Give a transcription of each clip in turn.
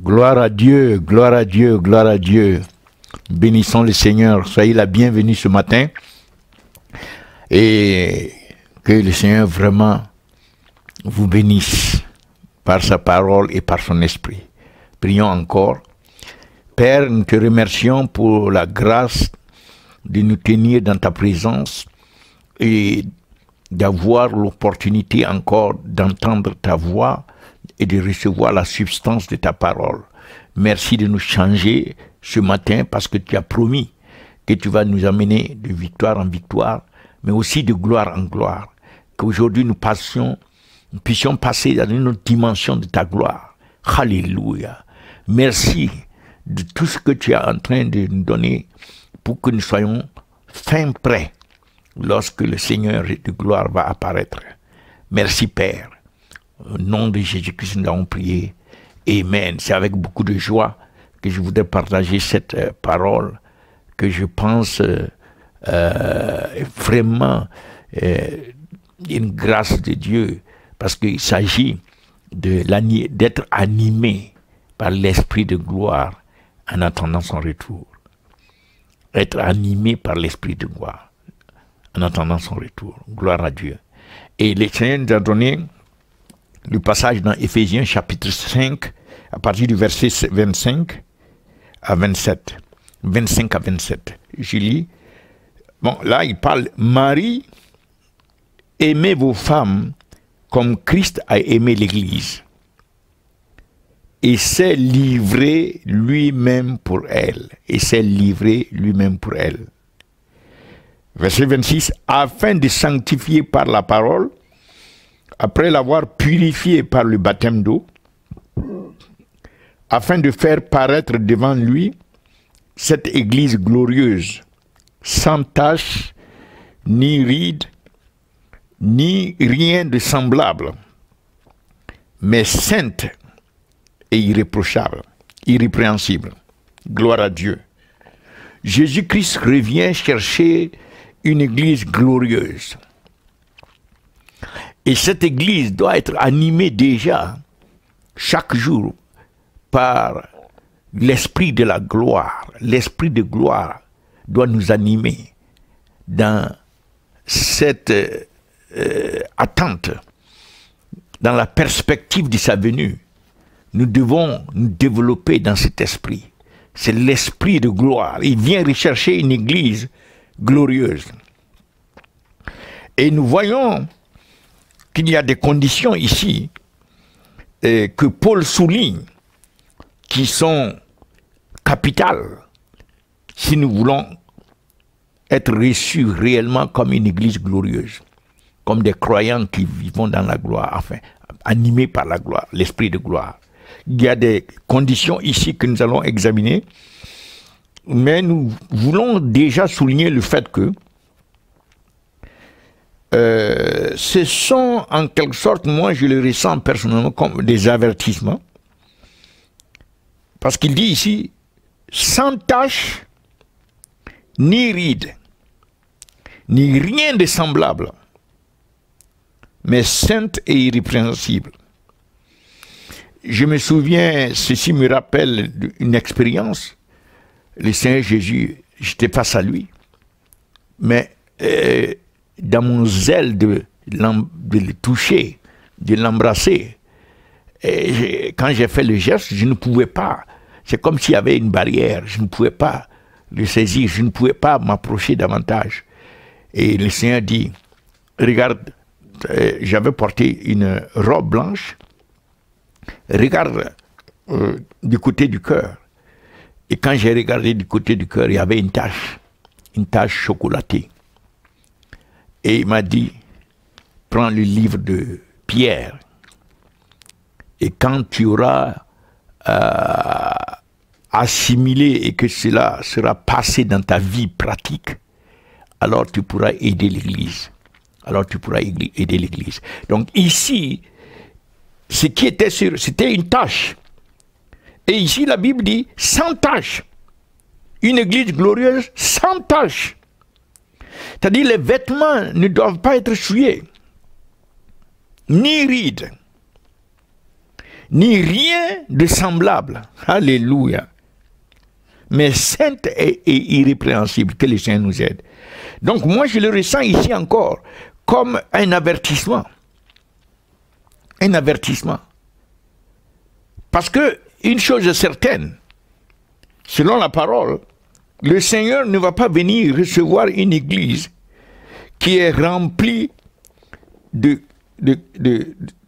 Gloire à Dieu, gloire à Dieu, gloire à Dieu. Bénissons le Seigneur. Soyez la bienvenue ce matin. Et que le Seigneur vraiment vous bénisse par sa parole et par son esprit. Prions encore. Père, nous te remercions pour la grâce de nous tenir dans ta présence et d'avoir l'opportunité encore d'entendre ta voix et de recevoir la substance de ta parole. Merci de nous changer ce matin parce que tu as promis que tu vas nous amener de victoire en victoire, mais aussi de gloire en gloire. Qu'aujourd'hui nous puissions passer dans une autre dimension de ta gloire. Alléluia. Merci de tout ce que tu es en train de nous donner pour que nous soyons fin prêts lorsque le Seigneur de gloire va apparaître. Merci Père. Au nom de Jésus-Christ, nous avons prié. Amen. C'est avec beaucoup de joie que je voudrais partager cette parole que je pense vraiment une grâce de Dieu, parce qu'il s'agit d'être animé par l'Esprit de gloire en attendant son retour. Être animé par l'Esprit de gloire en attendant son retour. Gloire à Dieu. Et le Seigneur nous a donné le passage dans Éphésiens chapitre 5, à partir du verset 25 à 27. 25 à 27. Je lis. Bon, là, il parle, Marie, aimez vos femmes comme Christ a aimé l'Église et s'est livré lui-même pour elle. Et s'est livré lui-même pour elle. Verset 26, afin de sanctifier par la parole, après l'avoir purifié par le baptême d'eau, afin de faire paraître devant lui cette Église glorieuse, sans tache, ni ride, ni rien de semblable, mais sainte et irréprochable, irrépréhensible. Gloire à Dieu. Jésus-Christ revient chercher une Église glorieuse. Et cette Église doit être animée déjà chaque jour par l'Esprit de la gloire. L'Esprit de gloire doit nous animer dans cette attente, dans la perspective de sa venue. Nous devons nous développer dans cet esprit. C'est l'Esprit de gloire. Il vient rechercher une Église glorieuse. Et nous voyons qu'il y a des conditions ici que Paul souligne, qui sont capitales si nous voulons être reçus réellement comme une Église glorieuse, comme des croyants qui vivent dans la gloire, enfin, animés par la gloire, l'Esprit de gloire. Il y a des conditions ici que nous allons examiner, mais nous voulons déjà souligner le fait que ce sont en quelque sorte, moi je le ressens personnellement comme des avertissements, parce qu'il dit ici, sans tache, ni ride, ni rien de semblable, mais sainte et irrépréhensible. Je me souviens, ceci me rappelle une expérience, le Seigneur Jésus, j'étais face à lui, mais dans mon zèle de le toucher, de l'embrasser, quand j'ai fait le geste, je ne pouvais pas. C'est comme s'il y avait une barrière. Je ne pouvais pas le saisir. Je ne pouvais pas m'approcher davantage. Et le Seigneur dit, regarde, j'avais porté une robe blanche. Regarde du côté du cœur. Et quand j'ai regardé du côté du cœur, il y avait une tache chocolatée. Et il m'a dit, prends le livre de Pierre. Et quand tu auras assimilé et que cela sera passé dans ta vie pratique, alors tu pourras aider l'Église. Alors tu pourras aider l'Église. Donc ici, ce qui était sûr, c'était une tâche. Et ici, la Bible dit sans tâche. Une Église glorieuse sans tâche. C'est-à-dire les vêtements ne doivent pas être souillés, ni rides, ni rien de semblable. Alléluia. Mais sainte et irrépréhensible. Que le Seigneur nous aide. Donc moi je le ressens ici encore comme un avertissement. Un avertissement. Parce que une chose est certaine, selon la parole, le Seigneur ne va pas venir recevoir une église qui est remplie de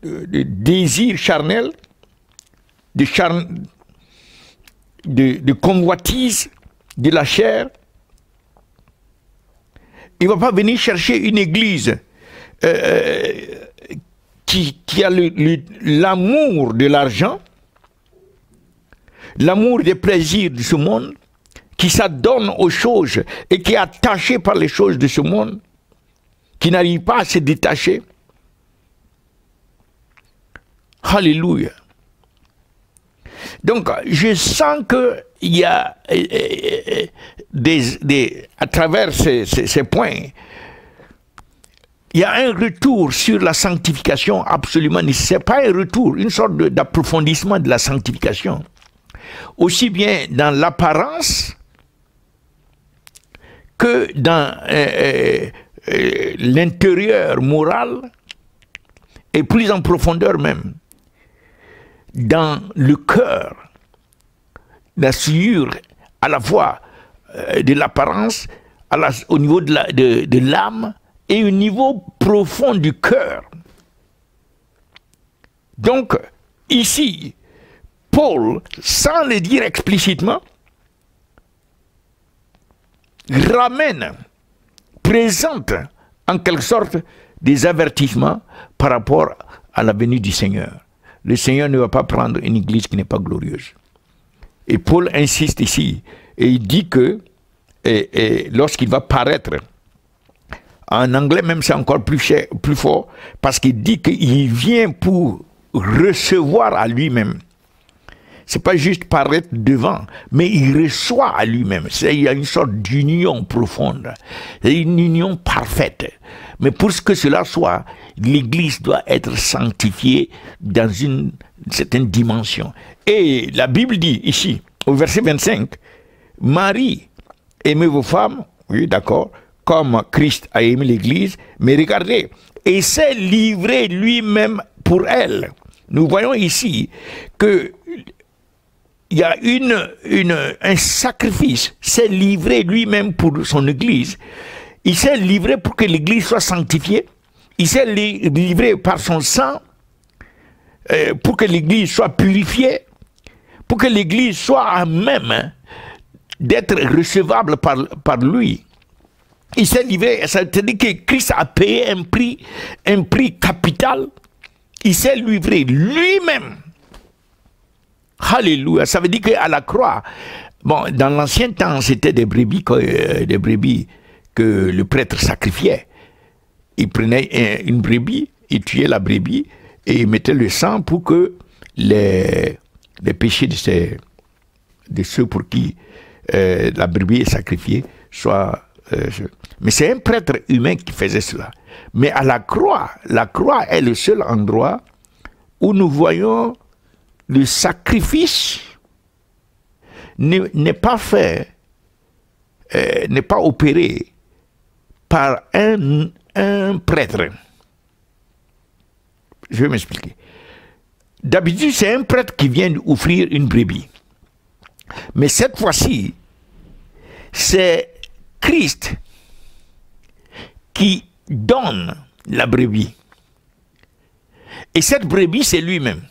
désirs charnels, de convoitise de la chair. Il ne va pas venir chercher une église qui a l'amour de l'argent, l'amour des plaisirs de ce monde, qui s'adonne aux choses et qui est attaché par les choses de ce monde, qui n'arrive pas à se détacher. Alléluia. Donc, je sens qu'il y a, à travers ces points, il y a un retour sur la sanctification absolument nécessaire. Pas un retour, une sorte d'approfondissement de la sanctification. Aussi bien dans l'apparence que dans l'intérieur moral, et plus en profondeur même, dans le cœur, la sueur à la fois de l'apparence, au niveau de l'âme, et au niveau profond du cœur. Donc, ici, Paul, sans le dire explicitement, présente en quelque sorte des avertissements par rapport à la venue du Seigneur. Le Seigneur ne va pas prendre une église qui n'est pas glorieuse. Et Paul insiste ici, et il dit que lorsqu'il va paraître, en anglais même c'est encore plus fort, parce qu'il dit qu'il vient pour recevoir à lui-même. C'est pas juste paraître devant, mais il reçoit à lui-même. Il y a une sorte d'union profonde, une union parfaite. Mais pour que cela soit, l'Église doit être sanctifiée dans une certaine dimension. Et la Bible dit ici, au verset 25, Marie, aimez vos femmes, oui d'accord, comme Christ a aimé l'Église, mais regardez, et s'est livré lui-même pour elle. Nous voyons ici que il y a un sacrifice, s'est livré lui-même pour son Église. Il s'est livré pour que l'Église soit sanctifiée. Il s'est livré par son sang pour que l'Église soit purifiée, pour que l'Église soit à même d'être recevable par lui. Il s'est livré, ça veut dire que Christ a payé un prix capital. Il s'est livré lui-même. Alléluia. Ça veut dire qu'à la croix, bon, dans l'ancien temps, c'était des brebis que le prêtre sacrifiait. Il prenait une brebis, il tuait la brebis et il mettait le sang pour que les péchés de ceux pour qui la brebis est sacrifiée soient... mais c'est un prêtre humain qui faisait cela. Mais à la croix est le seul endroit où nous voyons le sacrifice n'est pas fait, n'est pas opéré par un prêtre. Je vais m'expliquer. D'habitude, c'est un prêtre qui vient offrir une brebis. Mais cette fois-ci, c'est Christ qui donne la brebis. Et cette brebis, c'est lui-même,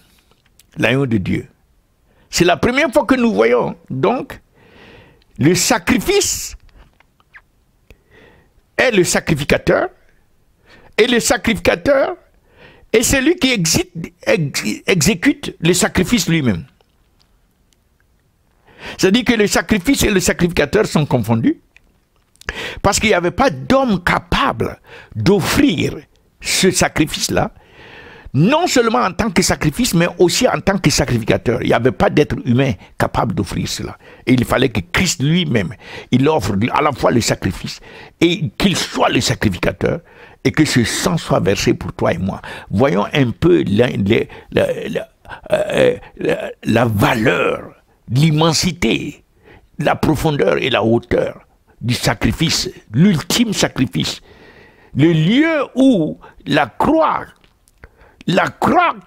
l'agneau de Dieu. C'est la première fois que nous voyons, donc, le sacrifice est le sacrificateur, et le sacrificateur est celui qui exécute le sacrifice lui-même. C'est-à-dire que le sacrifice et le sacrificateur sont confondus, parce qu'il n'y avait pas d'homme capable d'offrir ce sacrifice-là, non seulement en tant que sacrifice, mais aussi en tant que sacrificateur. Il n'y avait pas d'être humain capable d'offrir cela. Et il fallait que Christ lui-même, il offre à la fois le sacrifice, et qu'il soit le sacrificateur, et que ce sang soit versé pour toi et moi. Voyons un peu la valeur, l'immensité, la profondeur et la hauteur du sacrifice, l'ultime sacrifice. Le lieu où la croix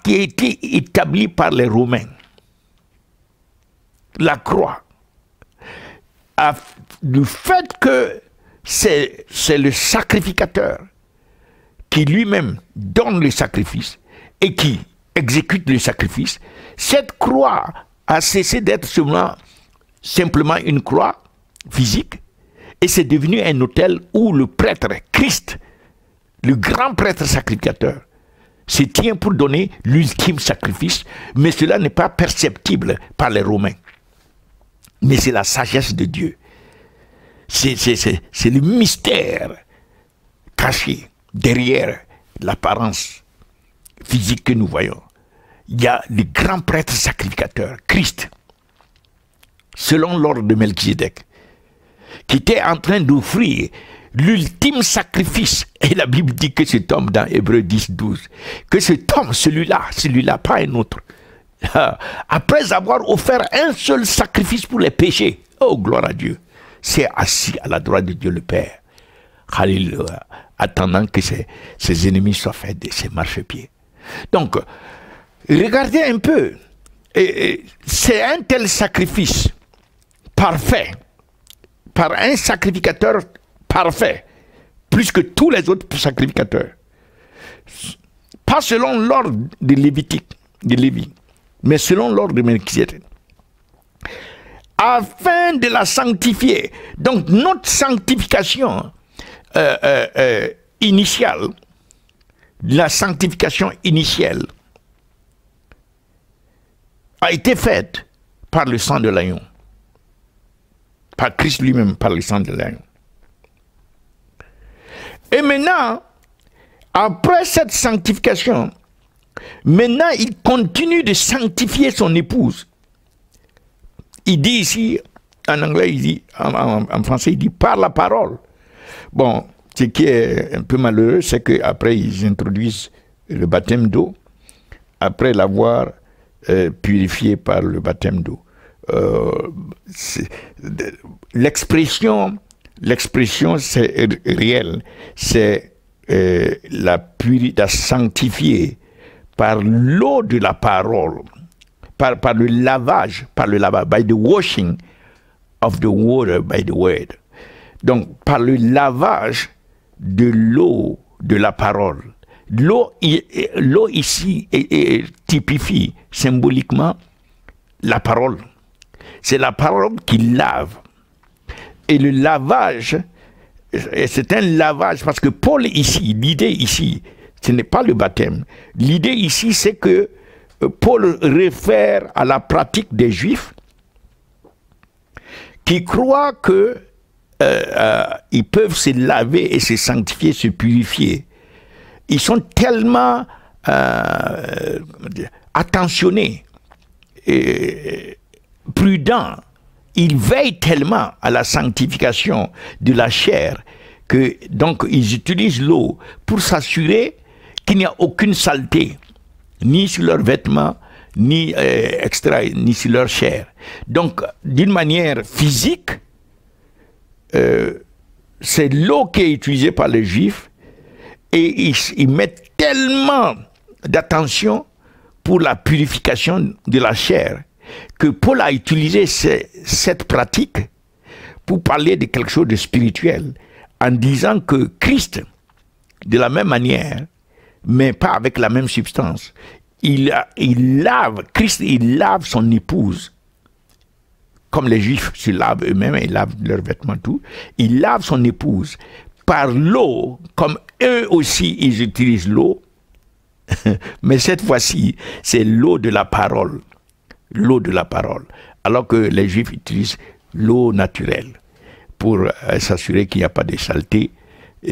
qui a été établie par les Romains, la croix, du fait que c'est le sacrificateur qui lui-même donne le sacrifice et qui exécute le sacrifice, cette croix a cessé d'être simplement une croix physique et c'est devenu un autel où le prêtre, Christ, le grand prêtre sacrificateur, se tient pour donner l'ultime sacrifice, mais cela n'est pas perceptible par les Romains. Mais c'est la sagesse de Dieu. C'est le mystère caché derrière l'apparence physique que nous voyons. Il y a le grand prêtre sacrificateur, Christ, selon l'ordre de Melchizedek, qui était en train d'offrir l'ultime sacrifice. Et la Bible dit que cet homme, dans Hébreux 10, 12, que cet homme, celui-là, pas un autre, après avoir offert un seul sacrifice pour les péchés, oh gloire à Dieu, c'est assis à la droite de Dieu le Père. Alléluia, attendant que ses ennemis soient faits de ses marchepieds. Donc, regardez un peu, c'est un tel sacrifice parfait, par un sacrificateur parfait, plus que tous les autres sacrificateurs. Pas selon l'ordre de Lévitique, de Lévi, mais selon l'ordre de Melchizedek. Afin de la sanctifier. Donc notre sanctification initiale, la sanctification initiale, a été faite par le sang de l'agneau. Par Christ lui-même, par le sang de l'agneau. Et maintenant, après cette sanctification, maintenant il continue de sanctifier son épouse. Il dit ici, en anglais, il dit, en français, il dit par la parole. Bon, ce qui est un peu malheureux, c'est qu'après ils introduisent le baptême d'eau, après l'avoir purifié par le baptême d'eau. L'expression c'est réel, c'est la sanctifier par l'eau de la parole, par le lavage, by the washing of the water by the word. Donc par le lavage de l'eau de la parole. L'eau ici typifie symboliquement la parole. C'est la parole qui lave. Et le lavage, c'est un lavage, parce que Paul ici, l'idée ici, ce n'est pas le baptême. L'idée ici, c'est que Paul réfère à la pratique des Juifs qui croient que ils peuvent se laver et se sanctifier, se purifier. Ils sont tellement attentionnés et prudents, ils veillent tellement à la sanctification de la chair que donc ils utilisent l'eau pour s'assurer qu'il n'y a aucune saleté, ni sur leurs vêtements, ni ni sur leur chair. Donc d'une manière physique, c'est l'eau qui est utilisée par les Juifs et ils mettent tellement d'attention pour la purification de la chair que Paul a utilisé cette pratique pour parler de quelque chose de spirituel en disant que Christ, de la même manière, mais pas avec la même substance, Christ lave son épouse, comme les Juifs se lavent eux-mêmes, ils lavent leurs vêtements, tout. Il lave son épouse par l'eau, comme eux aussi ils utilisent l'eau, mais cette fois-ci, c'est l'eau de la parole. L'eau de la parole. Alors que les Juifs utilisent l'eau naturelle pour s'assurer qu'il n'y a pas de saleté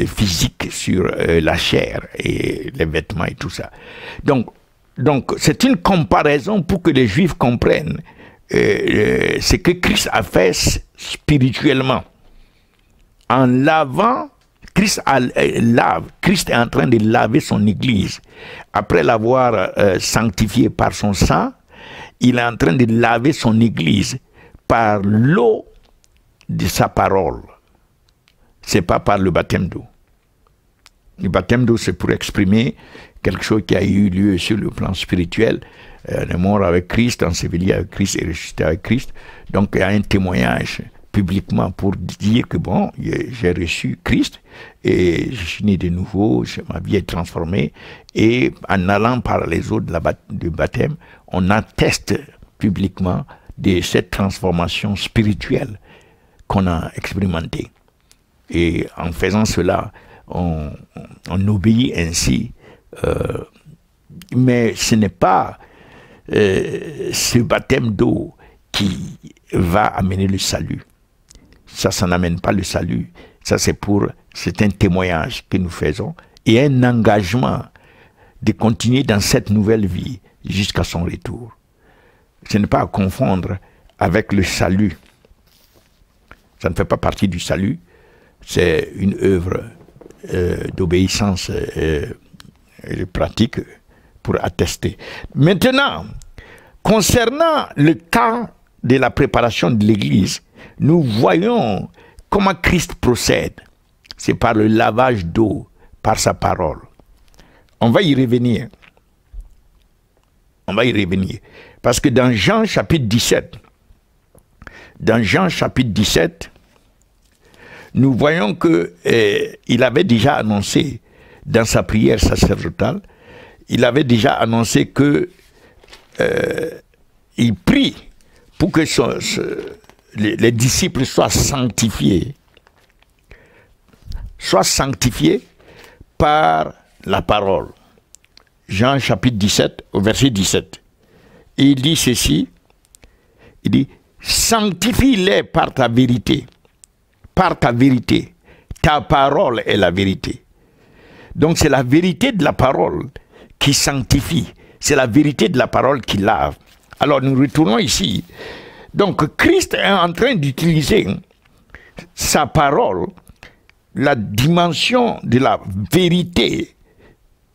physique sur la chair et les vêtements et tout ça. Donc c'est une comparaison pour que les Juifs comprennent ce que Christ a fait spirituellement en lavant Christ est en train de laver son Église. Après l'avoir sanctifié par son sang, il est en train de laver son Église par l'eau de sa parole. Ce n'est pas par le baptême d'eau. Le baptême d'eau, c'est pour exprimer quelque chose qui a eu lieu sur le plan spirituel. On est mort avec Christ, enseveli avec Christ et ressuscité avec Christ. Donc il y a un témoignage publiquement pour dire que bon, j'ai reçu Christ et je suis né de nouveau, ma vie est transformée. Et en allant par les eaux du baptême, on atteste publiquement de cette transformation spirituelle qu'on a expérimentée. Et en faisant cela, on obéit ainsi. Mais ce n'est pas ce baptême d'eau qui va amener le salut. Ça n'amène pas le salut. Ça, c'est un témoignage que nous faisons et un engagement de continuer dans cette nouvelle vie jusqu'à son retour. Ce n'est pas à confondre avec le salut. Ça ne fait pas partie du salut. C'est une œuvre d'obéissance et de pratique pour attester. Maintenant, concernant le temps de la préparation de l'Église, nous voyons comment Christ procède. C'est par le lavage d'eau, par sa parole. On va y revenir. On va y revenir. Parce que dans Jean chapitre 17, nous voyons qu'il avait déjà annoncé dans sa prière sacerdotale, il avait déjà annoncé que il prie pour que les disciples soient sanctifiés par la parole. Jean chapitre 17, au verset 17. Et il dit ceci, il dit, sanctifie-les par ta vérité. Par ta vérité. Ta parole est la vérité. Donc c'est la vérité de la parole qui sanctifie. C'est la vérité de la parole qui lave. Alors nous retournons ici. Donc Christ est en train d'utiliser sa parole, la dimension de la vérité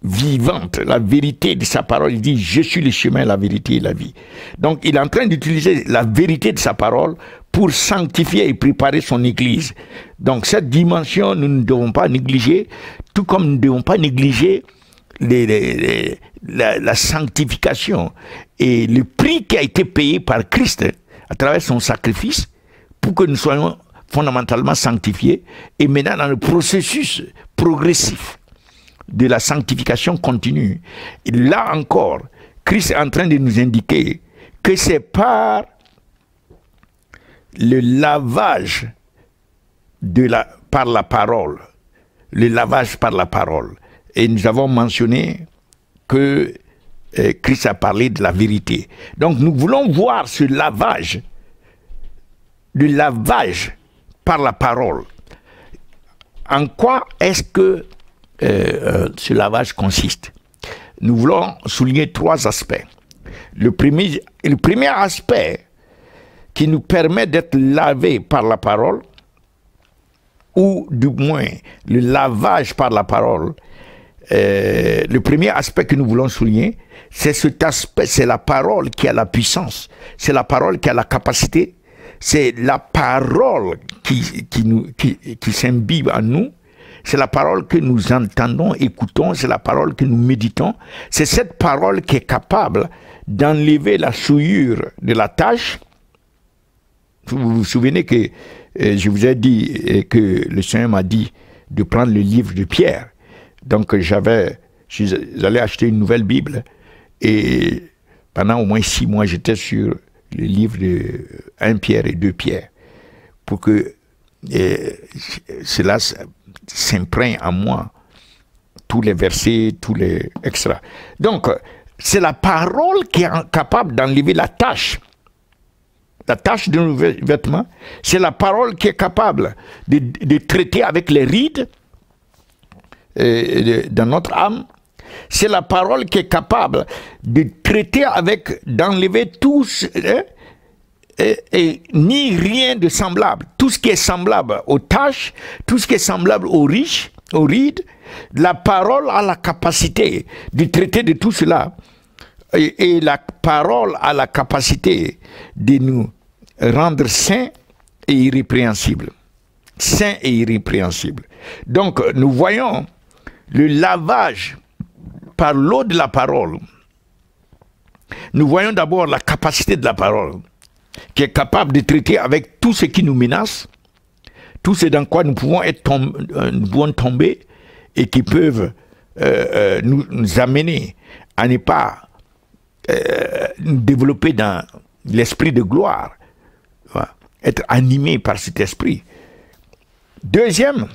vivante, la vérité de sa parole. Il dit, je suis le chemin, la vérité et la vie. Donc il est en train d'utiliser la vérité de sa parole pour sanctifier et préparer son Église. Donc cette dimension, nous ne devons pas négliger, tout comme nous ne devons pas négliger la sanctification et le prix qui a été payé par Christ à travers son sacrifice pour que nous soyons fondamentalement sanctifiés et maintenant dans le processus progressif de la sanctification continue. Et là encore, Christ est en train de nous indiquer que c'est par le lavage par la parole, le lavage par la parole. Et nous avons mentionné que Christ a parlé de la vérité. Donc nous voulons voir ce lavage, le lavage par la parole. En quoi est-ce que ce lavage consiste? Nous voulons souligner trois aspects. Le premier aspect qui nous permet d'être lavés par la parole, ou du moins le lavage par la parole, le premier aspect que nous voulons souligner, c'est cet aspect, c'est la parole qui a la puissance, c'est la parole qui a la capacité, c'est la parole qui s'imbibe en nous, c'est la parole que nous entendons, écoutons, c'est la parole que nous méditons, c'est cette parole qui est capable d'enlever la souillure de la tâche. Vous vous souvenez que je vous ai dit que le Seigneur m'a dit de prendre le livre de Pierre. Donc j'allais acheter une nouvelle Bible et pendant au moins 6 mois j'étais sur le livre de 1 Pierre et 2 Pierre pour que cela s'imprègne en moi, tous les versets, tous les extras. Donc c'est la parole qui est capable d'enlever la tâche de nos vêtements, c'est la parole qui est capable de traiter avec les rides dans notre âme, c'est la parole qui est capable de traiter avec, d'enlever tous ni rien de semblable. Tout ce qui est semblable aux tâches, tout ce qui est semblable aux riches, aux rides, la parole a la capacité de traiter de tout cela. Et la parole a la capacité de nous rendre saints et irrépréhensibles. Saints et irrépréhensibles. Donc, nous voyons le lavage par l'eau de la parole. Nous voyons d'abord la capacité de la parole, qui est capable de traiter avec tout ce qui nous menace, tout ce dans quoi nous pouvons tomber et qui peuvent nous amener à ne pas nous développer dans l'esprit de gloire, être animé par cet esprit. Deuxième,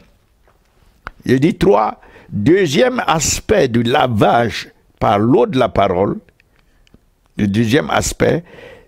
je dis 3, deuxième aspect du lavage par l'eau de la parole, le deuxième aspect,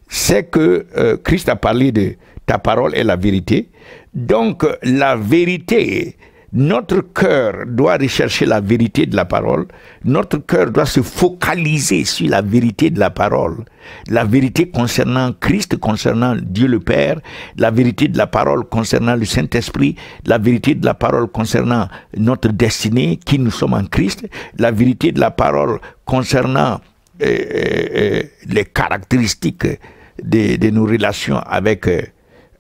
c'est que Christ a parlé de ta parole est la vérité. Donc la vérité, notre cœur doit rechercher la vérité de la parole. Notre cœur doit se focaliser sur la vérité de la parole. La vérité concernant Christ, concernant Dieu le Père. La vérité de la parole concernant le Saint-Esprit. La vérité de la parole concernant notre destinée, qui nous sommes en Christ. La vérité de la parole concernant les caractéristiques de nos relations avec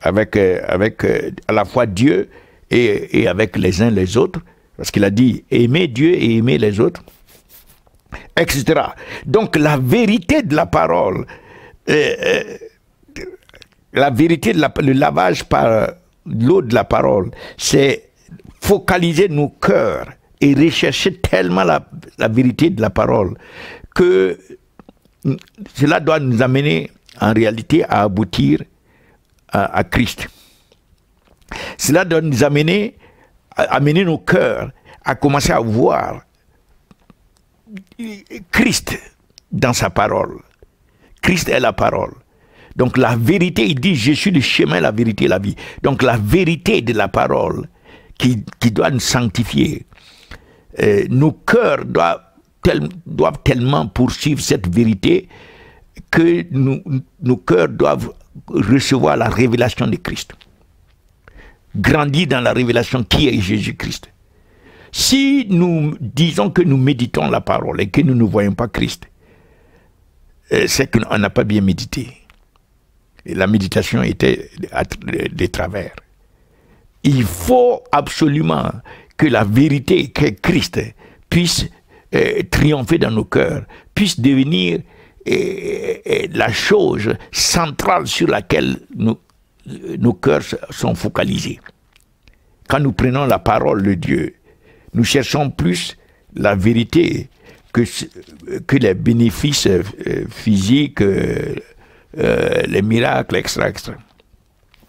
à la fois Dieu et avec les uns les autres, parce qu'il a dit aimer Dieu et aimer les autres, etc. Donc la vérité de la parole, la vérité de le lavage par l'eau de la parole, c'est focaliser nos cœurs et rechercher tellement la vérité de la parole que cela doit nous amener en réalité à aboutir à Christ. Cela doit nous amener nos cœurs à commencer à voir Christ dans sa parole. Christ est la parole. Donc la vérité, il dit, je suis le chemin, la vérité, la vie. Donc la vérité de la parole qui doit nous sanctifier. Nos cœurs doivent tellement poursuivre cette vérité que nos cœurs doivent recevoir la révélation de Christ. Grandir dans la révélation qui est Jésus-Christ. Si nous disons que nous méditons la parole et que nous ne voyons pas Christ, c'est qu'on n'a pas bien médité. Et la méditation était des travers. Il faut absolument que la vérité qu'est Christ puisse triompher dans nos cœurs, puisse devenir la chose centrale sur laquelle nos cœurs sont focalisés. Quand nous prenons la parole de Dieu, nous cherchons plus la vérité que les bénéfices physiques, les miracles, etc., etc.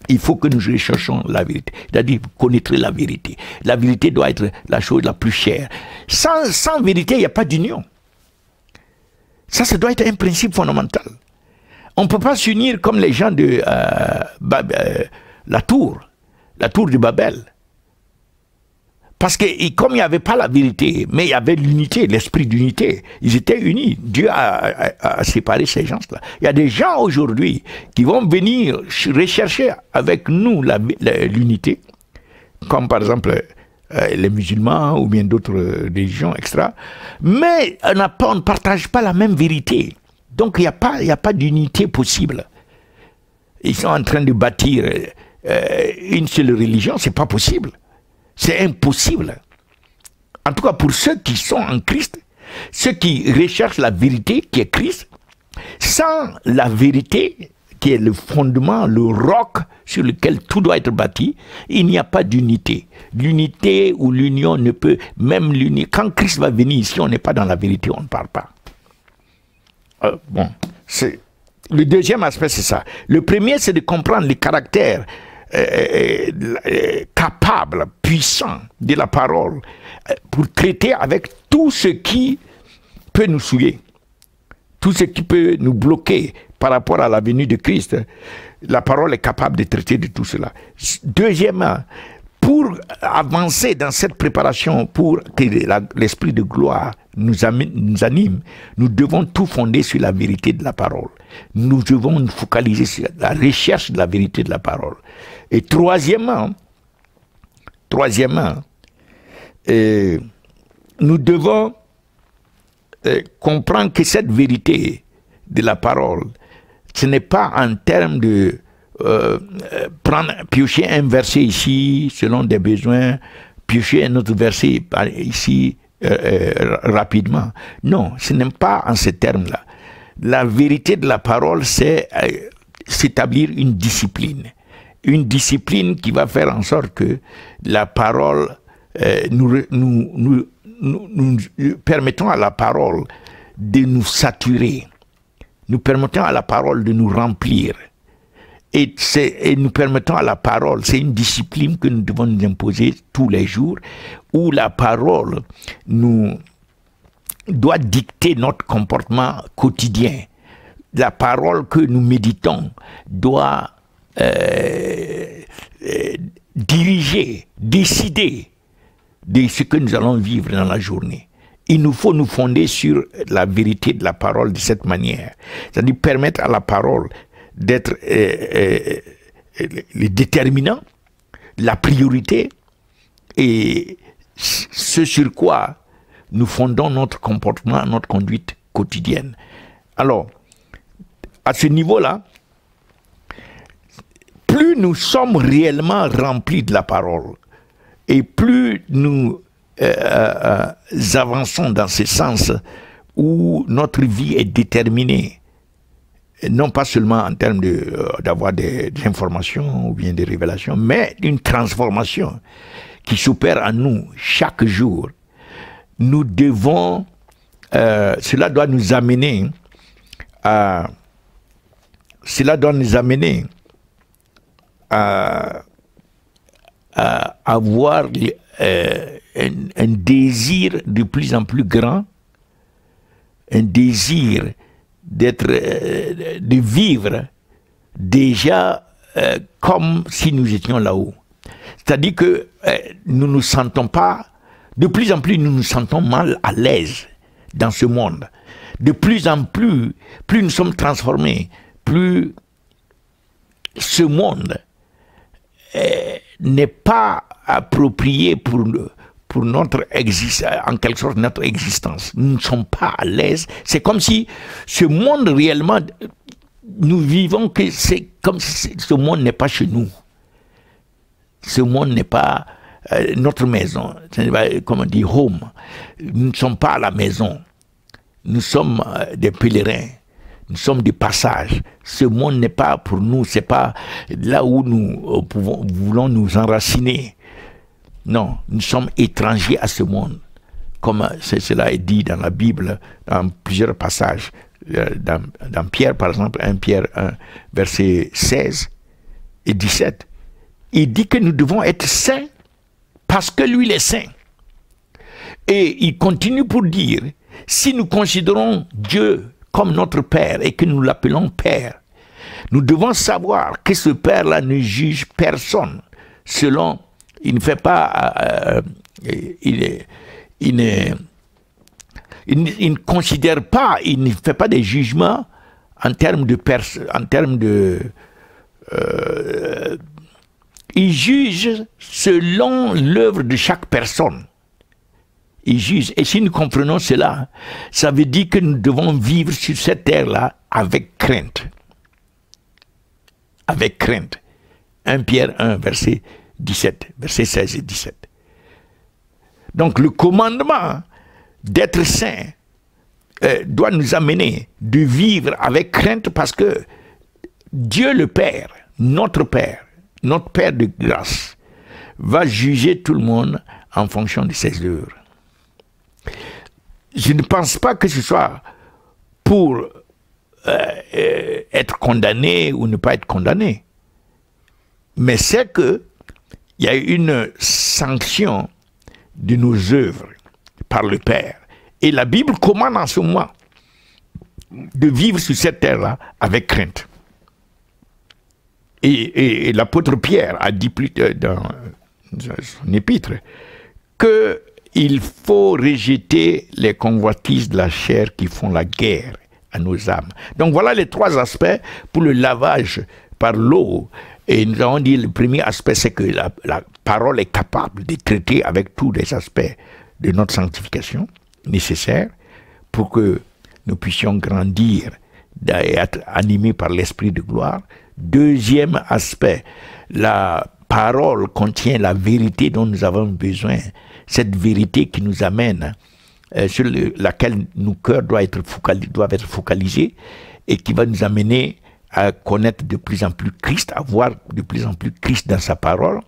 Il faut que nous recherchions la vérité. C'est-à-dire connaître la vérité. La vérité doit être la chose la plus chère. Sans vérité, il n'y a pas d'union. Ça doit être un principe fondamental. On ne peut pas s'unir comme les gens de la tour de Babel. Parce que comme il n'y avait pas la vérité, mais il y avait l'unité, l'esprit d'unité, ils étaient unis. Dieu a séparé ces gens-là. Il y a des gens aujourd'hui qui vont venir rechercher avec nous l'unité, comme par exemple les musulmans ou bien d'autres religions, etc. Mais on ne partage pas la même vérité. Donc il n'y a pas d'unité possible. Ils sont en train de bâtir une seule religion, c'est pas possible. C'est impossible. En tout cas pour ceux qui sont en Christ, ceux qui recherchent la vérité qui est Christ, sans la vérité qui est le fondement, le roc sur lequel tout doit être bâti, il n'y a pas d'unité. L'unité ou l'union ne peut, même l'unité, quand Christ va venir ici, on n'est pas dans la vérité, on ne parle pas. Bon, le deuxième aspect, c'est ça. Le premier, c'est de comprendre les caractères capable, puissant de la parole pour traiter avec tout ce qui peut nous souiller, tout ce qui peut nous bloquer par rapport à la venue de Christ. La parole est capable de traiter de tout cela. Deuxièmement, pour avancer dans cette préparation, pour que l'esprit de gloire nous anime, nous devons tout fonder sur la vérité de la parole. Nous devons nous focaliser sur la recherche de la vérité de la parole. Et troisièmement, nous devons comprendre que cette vérité de la parole, ce n'est pas en termes de piocher un verset ici selon des besoins, piocher un autre verset ici rapidement. Non, ce n'est pas en ces termes-là. La vérité de la parole, c'est s'établir une discipline qui va faire en sorte que la parole, nous permettons à la parole de nous saturer, nous permettons à la parole de nous remplir, et nous permettons à la parole, c'est une discipline que nous devons nous imposer tous les jours, où la parole doit dicter notre comportement quotidien. La parole que nous méditons doit diriger, décider de ce que nous allons vivre dans la journée. Il nous faut nous fonder sur la vérité de la parole de cette manière. C'est-à-dire permettre à la parole d'être le déterminant, la priorité, et ce sur quoi nous fondons notre comportement, notre conduite quotidienne. Alors, à ce niveau-là, plus nous sommes réellement remplis de la parole, et plus nous avançons dans ce sens où notre vie est déterminée, non pas seulement en termes d'avoir des informations ou bien des révélations, mais une transformation qui s'opère en nous chaque jour. Nous devons, cela doit nous amener à avoir un désir de plus en plus grand, un désir de vivre déjà comme si nous étions là-haut. C'est-à-dire que nous ne nous sentons pas, de plus en plus nous nous sentons mal à l'aise dans ce monde. De plus en plus, plus nous sommes transformés, plus ce monde n'est pas approprié pour notre existence, en quelque sorte notre existence. Nous ne sommes pas à l'aise. C'est comme si ce monde réellement, nous vivons que c'est comme si ce monde n'est pas chez nous. Ce monde n'est pas notre maison, comme on dit home. Nous ne sommes pas à la maison. Nous sommes des pèlerins. Nous sommes des passages. Ce monde n'est pas pour nous, c'est pas là où nous voulons nous enraciner. Non, nous sommes étrangers à ce monde. Comme cela est dit dans la Bible, dans plusieurs passages. Dans Pierre, par exemple, 1 Pierre 1, versets 16 et 17. Il dit que nous devons être saints parce que lui, il est saint. Et il continue pour dire, si nous considérons Dieu comme notre Père et que nous l'appelons Père, nous devons savoir que ce Père-là ne juge personne selon, il ne fait pas, il ne considère pas, il ne fait pas des jugements en termes de il juge selon l'œuvre de chaque personne. Il juge. Et si nous comprenons cela, ça veut dire que nous devons vivre sur cette terre-là avec crainte. Avec crainte. 1 Pierre 1, verset 17, verset 16 et 17. Donc le commandement d'être saint doit nous amener de vivre avec crainte parce que Dieu le Père, notre Père de grâce, va juger tout le monde en fonction de ses œuvres. Je ne pense pas que ce soit pour être condamné ou ne pas être condamné, mais c'est que il y a une sanction de nos œuvres par le Père. Et la Bible commande en ce moment de vivre sur cette terre-là avec crainte. Et l'apôtre Pierre a dit plus dans son épître, qu'il faut rejeter les convoitises de la chair qui font la guerre à nos âmes. Donc voilà les 3 aspects pour le lavage par l'eau. Et nous avons dit, le premier aspect, c'est que la parole est capable de traiter avec tous les aspects de notre sanctification nécessaires pour que nous puissions grandir et être animés par l'esprit de gloire. Deuxième aspect, la parole contient la vérité dont nous avons besoin, cette vérité qui nous amène, sur laquelle nos cœurs doivent être focalisés et qui va nous amener à connaître de plus en plus Christ, à voir de plus en plus Christ dans sa parole.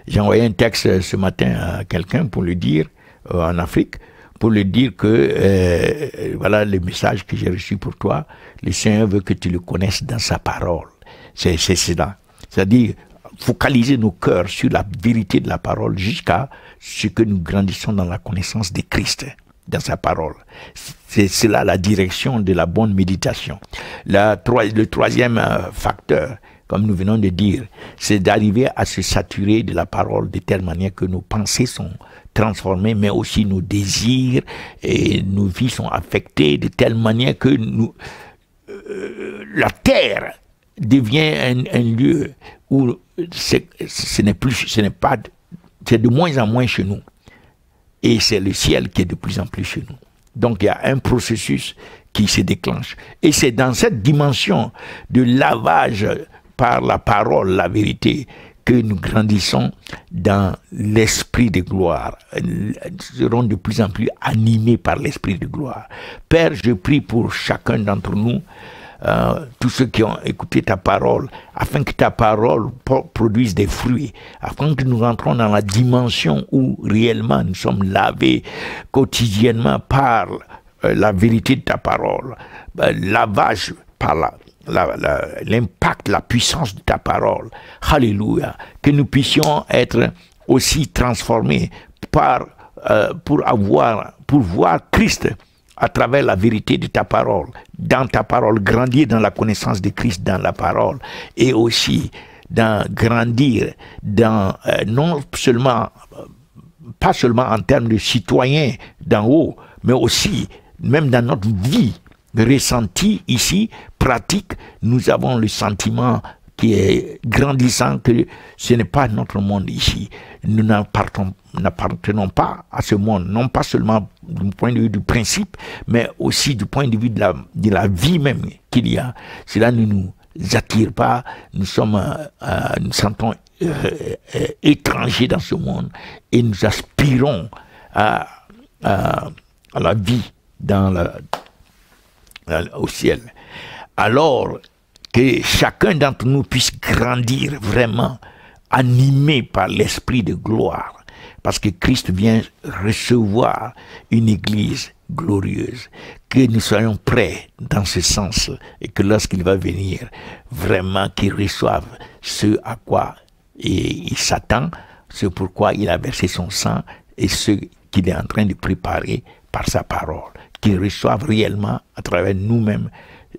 J'ai envoyé un texte ce matin à quelqu'un pour lui dire, en Afrique, pour lui dire que voilà le message que j'ai reçu pour toi, le Seigneur veut que tu le connaisses dans sa parole. C'est cela. C'est-à-dire focaliser nos cœurs sur la vérité de la parole jusqu'à ce que nous grandissons dans la connaissance de Christ, dans sa parole. C'est cela la direction de la bonne méditation. Le troisième facteur, comme nous venons de dire, c'est d'arriver à se saturer de la parole de telle manière que nos pensées sont transformées, mais aussi nos désirs et nos vies sont affectées de telle manière que la terre devient un lieu où c'est de moins en moins chez nous. Et c'est le ciel qui est de plus en plus chez nous. Donc il y a un processus qui se déclenche. Et c'est dans cette dimension de lavage par la parole, la vérité, que nous grandissons dans l'esprit de gloire. Nous serons de plus en plus animés par l'esprit de gloire. Père, je prie pour chacun d'entre nous, tous ceux qui ont écouté ta parole, afin que ta parole produise des fruits, afin que nous rentrons dans la dimension où réellement nous sommes lavés quotidiennement par la vérité de ta parole, lavage par l'impact, la puissance de ta parole. Alléluia. Que nous puissions être aussi transformés pour voir Christ à travers la vérité de ta parole, dans ta parole, grandir dans la connaissance de Christ dans la parole, et aussi grandir dans pas seulement en termes de citoyens d'en haut, mais aussi même dans notre vie ressentie ici, pratique, nous avons le sentiment qui est grandissant que ce n'est pas notre monde ici. Nous n'appartenons pas à ce monde, non pas seulement du point de vue du principe, mais aussi du point de vue de la vie même qu'il y a. Cela ne nous attire pas, nous sentons étrangers dans ce monde et nous aspirons à la vie au ciel. Alors que chacun d'entre nous puisse grandir vraiment, animé par l'esprit de gloire, parce que Christ vient recevoir une église glorieuse, que nous soyons prêts dans ce sens, et que lorsqu'il va venir, vraiment qu'il reçoive ce à quoi il s'attend, ce pourquoi il a versé son sang, et ce qu'il est en train de préparer par sa parole, qu'il reçoive réellement à travers nous-mêmes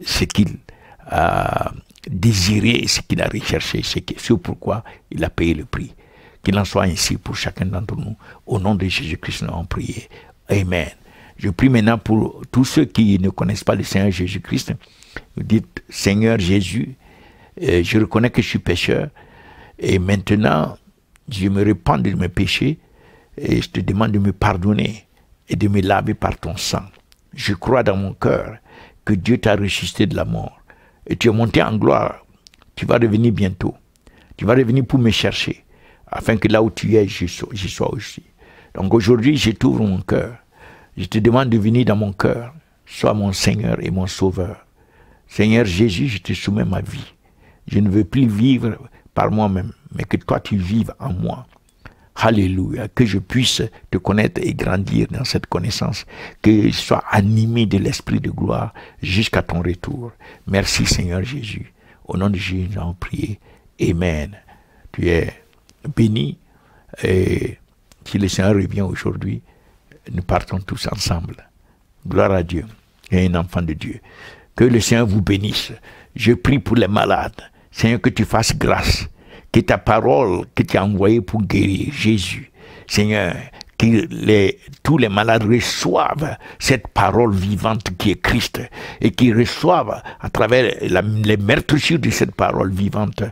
ce qu'il a désiré, ce qu'il a recherché, ce pourquoi il a payé le prix. Qu'il en soit ainsi pour chacun d'entre nous. Au nom de Jésus-Christ, nous avons prié. Amen. Je prie maintenant pour tous ceux qui ne connaissent pas le Seigneur Jésus-Christ. Vous dites, Seigneur Jésus, je reconnais que je suis pécheur, et maintenant, je me repens de mes péchés, et je te demande de me pardonner et de me laver par ton sang. Je crois dans mon cœur que Dieu t'a ressuscité de la mort, et tu es monté en gloire. Tu vas revenir bientôt. Tu vas revenir pour me chercher, afin que là où tu es, j'y sois aussi. Donc aujourd'hui, je t'ouvre mon cœur. Je te demande de venir dans mon cœur. Sois mon Seigneur et mon Sauveur. Seigneur Jésus, je te soumets ma vie. Je ne veux plus vivre par moi-même, mais que toi tu vives en moi. Alléluia, que je puisse te connaître et grandir dans cette connaissance, que je sois animé de l'esprit de gloire jusqu'à ton retour. Merci Seigneur Jésus. Au nom de Jésus, nous avons prié. Amen. Tu es béni, et si le Seigneur revient aujourd'hui, nous partons tous ensemble. Gloire à Dieu et un enfant de Dieu. Que le Seigneur vous bénisse. Je prie pour les malades. Seigneur, que tu fasses grâce, que ta parole que tu as envoyée pour guérir, Jésus, Seigneur, que tous les malades reçoivent cette parole vivante qui est Christ et qui reçoivent à travers les meurtrissures de cette parole vivante,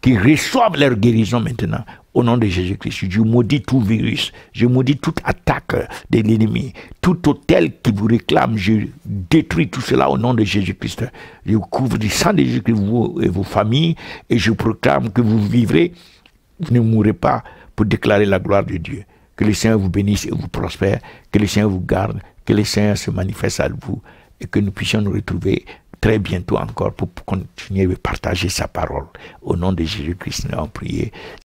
qui reçoivent leur guérison maintenant au nom de Jésus-Christ. Je maudis tout virus, je maudis toute attaque de l'ennemi, tout hôtel qui vous réclame, je détruis tout cela au nom de Jésus-Christ. Je vous couvre du sang de Jésus-Christ, vous et vos familles, et je proclame que vous vivrez, vous ne mourrez pas pour déclarer la gloire de Dieu. Que le Seigneur vous bénisse et vous prospère, que le Seigneur vous garde, que le Seigneur se manifeste à vous et que nous puissions nous retrouver très bientôt encore pour continuer de partager sa parole. Au nom de Jésus-Christ, nous avons prié.